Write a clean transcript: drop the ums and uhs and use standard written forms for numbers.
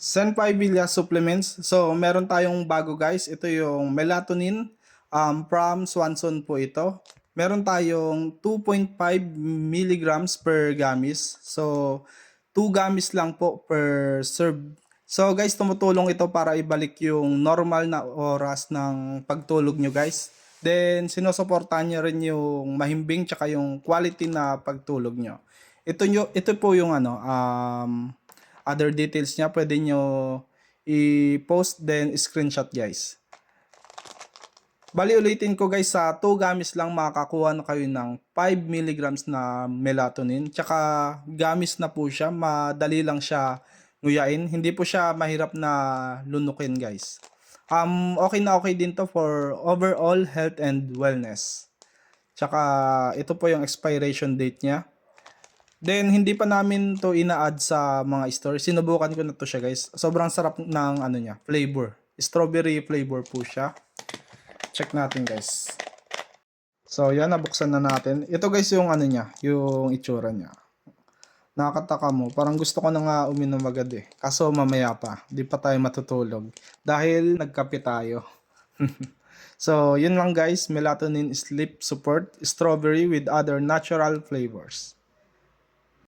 Senpaibilia supplements. So, meron tayong bago guys. Ito yung melatonin from Swanson po ito. Meron tayong 2.5 milligrams per gamis. So, 2 gamis lang po per serve. So guys, tumutulong ito para ibalik yung normal na oras ng pagtulog nyo guys. Then, sinusuportahan nyo rin yung mahimbing tsaka yung quality na pagtulog nyo. Ito po yung other details niya, pwede nyo i-post then screenshot guys. Bali ulitin ko guys, sa 2 gamis lang makakakuha na kayo ng 5 milligrams na melatonin. Tsaka gamis na po siya, madali lang siya nguyain. Hindi po siya mahirap na lunukin guys. Okay na okay din to for overall health and wellness. Tsaka ito po yung expiration date niya. Then, hindi pa namin to ina-add sa mga store. Sinubukan ko na to siya guys. Sobrang sarap ng niya, flavor. Strawberry flavor po siya. Check natin guys. So, yan, nabuksan na natin. Ito guys yung niya, yung itsura niya. Nakakataka mo, parang gusto ko na nga uminom agad eh. Kaso mamaya pa, di pa tayo matutulog. Dahil nagkape tayo. So, yun lang guys, melatonin sleep support, strawberry with other natural flavors.